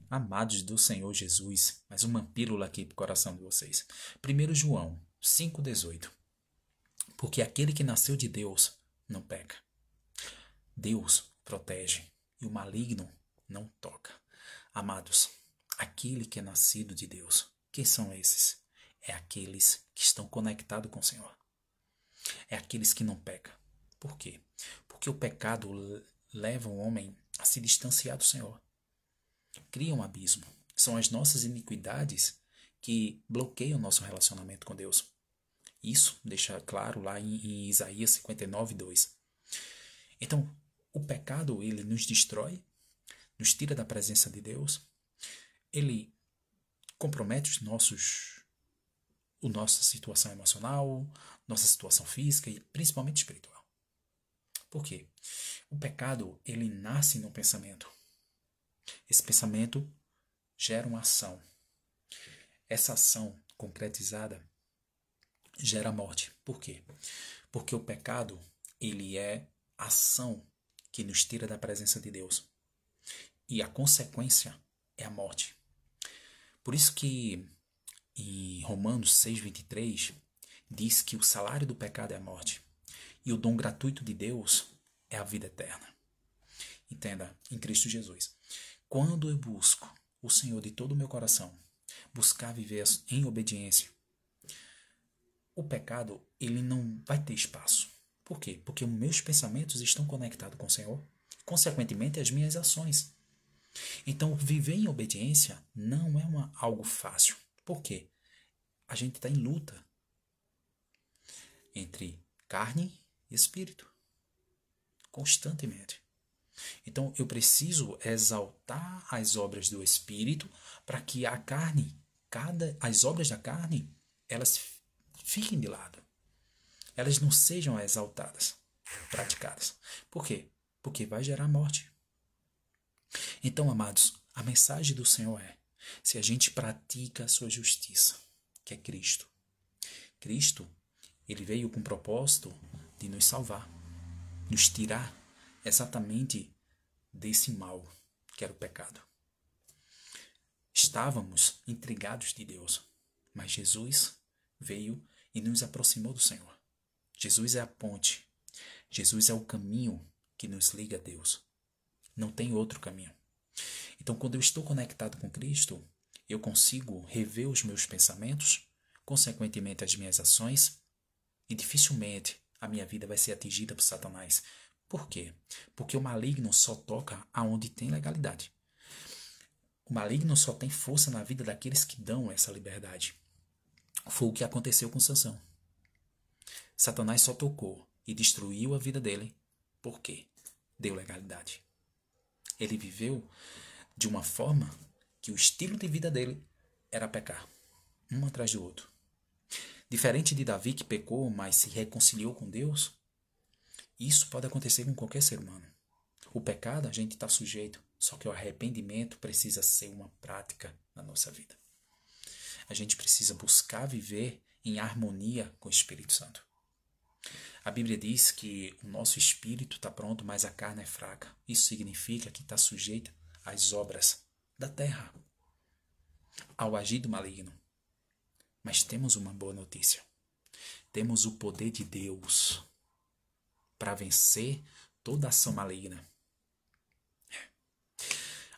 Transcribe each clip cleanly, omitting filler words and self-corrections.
Amados do Senhor Jesus, mais uma pílula aqui para o coração de vocês. 1 João 5,18. Porque aquele que nasceu de Deus não peca. Deus protege e o maligno não toca. Amados, aquele que é nascido de Deus, quem são esses? É aqueles que estão conectados com o Senhor. É aqueles que não pecam. Por quê? Porque o pecado leva o homem a se distanciar do Senhor. Cria um abismo. São as nossas iniquidades que bloqueiam o nosso relacionamento com Deus. Isso deixa claro lá em Isaías 59:2. Então, o pecado, ele nos destrói, nos tira da presença de Deus, ele compromete nossa situação emocional, nossa situação física e principalmente espiritual. Por quê? O pecado, ele nasce no pensamento. Esse pensamento gera uma ação. Essa ação concretizada gera morte. Por quê? Porque o pecado, ele é ação que nos tira da presença de Deus. E a consequência é a morte. Por isso que em Romanos 6:23 diz que o salário do pecado é a morte e o dom gratuito de Deus é a vida eterna. Entenda, em Cristo Jesus. Quando eu busco o Senhor de todo o meu coração, buscar viver em obediência, o pecado, ele não vai ter espaço. Por quê? Porque os meus pensamentos estão conectados com o Senhor, consequentemente as minhas ações. Então, viver em obediência não é algo fácil. Por quê? A gente está em luta entre carne e espírito, constantemente. Então, eu preciso exaltar as obras do espírito para que a carne, as obras da carne, elas fiquem de lado. Elas não sejam exaltadas, praticadas. Por quê? Porque vai gerar morte. Então, amados, a mensagem do Senhor é: se a gente pratica a sua justiça, que é Cristo. Cristo, ele veio com o propósito de nos salvar, nos tirar exatamente desse mal, que era o pecado. Estávamos intrigados de Deus, mas Jesus veio e nos aproximou do Senhor. Jesus é a ponte. Jesus é o caminho que nos liga a Deus. Não tem outro caminho. Então, quando eu estou conectado com Cristo, eu consigo rever os meus pensamentos, consequentemente as minhas ações, e dificilmente a minha vida vai ser atingida por Satanás. Por quê? Porque o maligno só toca aonde tem legalidade. O maligno só tem força na vida daqueles que dão essa liberdade. Foi o que aconteceu com Sansão. Satanás só tocou e destruiu a vida dele porque deu legalidade. Ele viveu de uma forma que o estilo de vida dele era pecar, um atrás do outro. Diferente de Davi, que pecou, mas se reconciliou com Deus, isso pode acontecer com qualquer ser humano. O pecado a gente está sujeito, só que o arrependimento precisa ser uma prática na nossa vida. A gente precisa buscar viver em harmonia com o Espírito Santo. A Bíblia diz que o nosso espírito está pronto, mas a carne é fraca. Isso significa que está sujeita às obras da terra, ao agir do maligno. Mas temos uma boa notícia. Temos o poder de Deus para vencer toda ação maligna.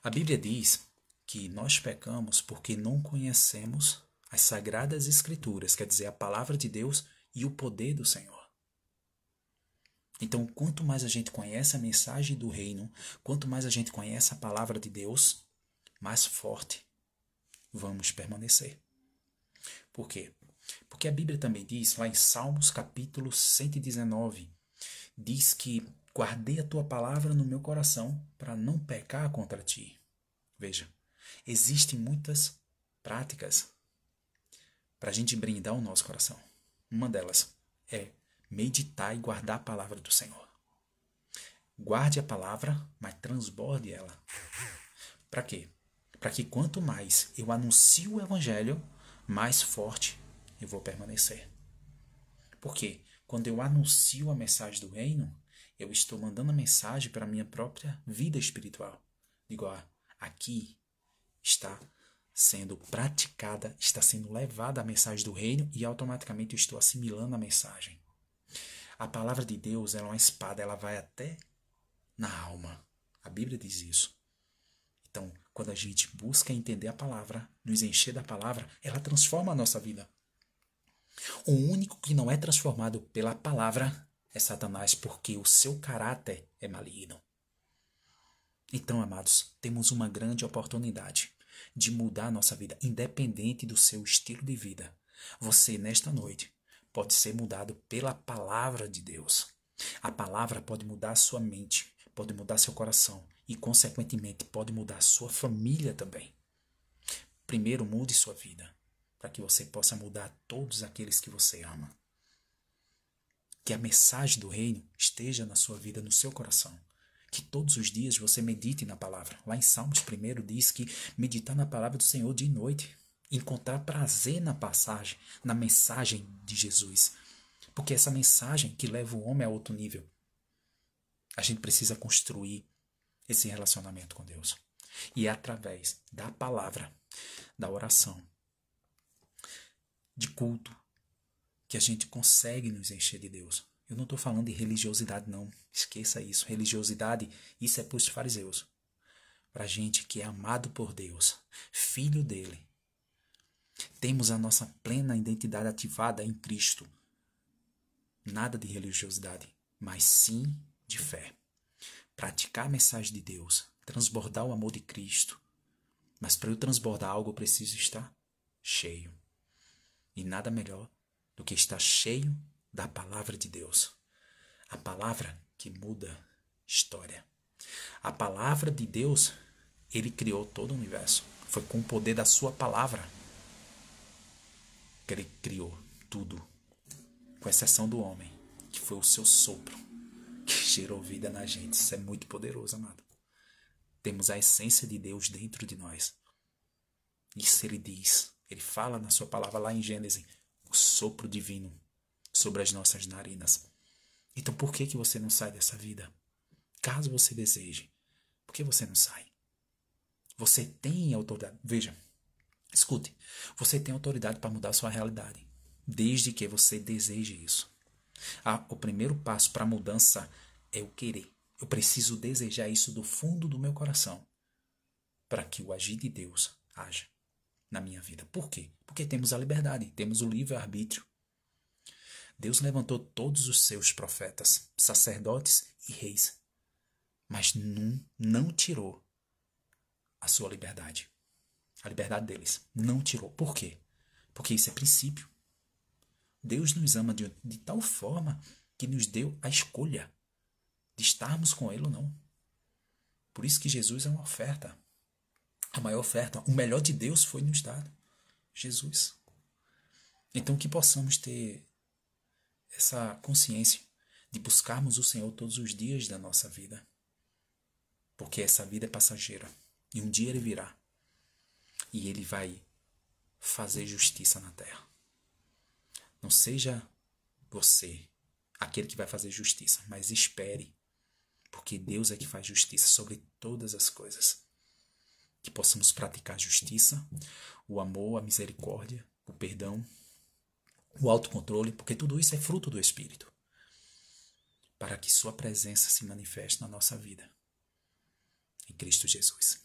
A Bíblia diz que nós pecamos porque não conhecemos as sagradas escrituras, quer dizer, a palavra de Deus e o poder do Senhor. Então, quanto mais a gente conhece a mensagem do reino, quanto mais a gente conhece a palavra de Deus, mais forte vamos permanecer. Por quê? Porque a Bíblia também diz, lá em Salmos capítulo 119, diz que guardei a tua palavra no meu coração para não pecar contra ti. Veja, existem muitas práticas para a gente brindar o nosso coração. Uma delas é meditar e guardar a palavra do Senhor. Guarde a palavra, mas transborde ela. Para quê? Para que quanto mais eu anuncio o evangelho, mais forte eu vou permanecer. Porque quando eu anuncio a mensagem do reino, eu estou mandando a mensagem para a minha própria vida espiritual. Digo, aqui está sendo praticada, está sendo levada a mensagem do reino e automaticamente eu estou assimilando a mensagem. A palavra de Deus ela é uma espada, ela vai até na alma. A Bíblia diz isso. Então, quando a gente busca entender a palavra, nos encher da palavra, ela transforma a nossa vida. O único que não é transformado pela palavra é Satanás, porque o seu caráter é maligno. Então, amados, temos uma grande oportunidade de mudar a nossa vida, independente do seu estilo de vida. Você, nesta noite, pode ser mudado pela palavra de Deus. A palavra pode mudar a sua mente, pode mudar seu coração e, consequentemente, pode mudar a sua família também. Primeiro, mude sua vida, para que você possa mudar todos aqueles que você ama. Que a mensagem do reino esteja na sua vida, no seu coração. Que todos os dias você medite na palavra. Lá em Salmos 1 diz que meditar na palavra do Senhor dia e noite. Encontrar prazer na passagem, na mensagem de Jesus. Porque essa mensagem que leva o homem a outro nível. A gente precisa construir esse relacionamento com Deus. E é através da palavra, da oração, de culto, que a gente consegue nos encher de Deus. Eu não estou falando de religiosidade, não. Esqueça isso. Religiosidade, isso é para os fariseus. Para a gente que é amado por Deus, filho dele. Temos a nossa plena identidade ativada em Cristo. Nada de religiosidade, mas sim de fé. Praticar a mensagem de Deus, transbordar o amor de Cristo. Mas para eu transbordar algo, eu preciso estar cheio. E nada melhor do que estar cheio da palavra de Deus. A palavra que muda história. A palavra de Deus, ele criou todo o universo. Foi com o poder da sua palavra que ele criou tudo. Com exceção do homem, que foi o seu sopro, que gerou vida na gente. Isso é muito poderoso, amado. Temos a essência de Deus dentro de nós. Isso ele diz. Ele fala na sua palavra lá em Gênesis. O sopro divino sobre as nossas narinas. Então por que você não sai dessa vida? Caso você deseje, por que você não sai? Você tem autoridade. Veja, escute. Você tem autoridade para mudar a sua realidade, desde que você deseje isso. O primeiro passo para a mudança é o querer. Eu preciso desejar isso do fundo do meu coração, para que o agir de Deus haja na minha vida. Por quê? Porque temos a liberdade, temos o livre-arbítrio. Deus levantou todos os seus profetas, sacerdotes e reis, mas não tirou a sua liberdade. A liberdade deles. Não tirou. Por quê? Porque isso é princípio. Deus nos ama de tal forma que nos deu a escolha de estarmos com Ele ou não. Por isso que Jesus é uma oferta. A maior oferta. O melhor de Deus foi nos dado. Jesus. Então que possamos ter essa consciência de buscarmos o Senhor todos os dias da nossa vida. Porque essa vida é passageira. E um dia Ele virá. E Ele vai fazer justiça na terra. Não seja você aquele que vai fazer justiça, mas espere. Porque Deus é que faz justiça sobre todas as coisas. Que possamos praticar a justiça, o amor, a misericórdia, o perdão, o autocontrole, porque tudo isso é fruto do Espírito. Para que sua presença se manifeste na nossa vida. Em Cristo Jesus.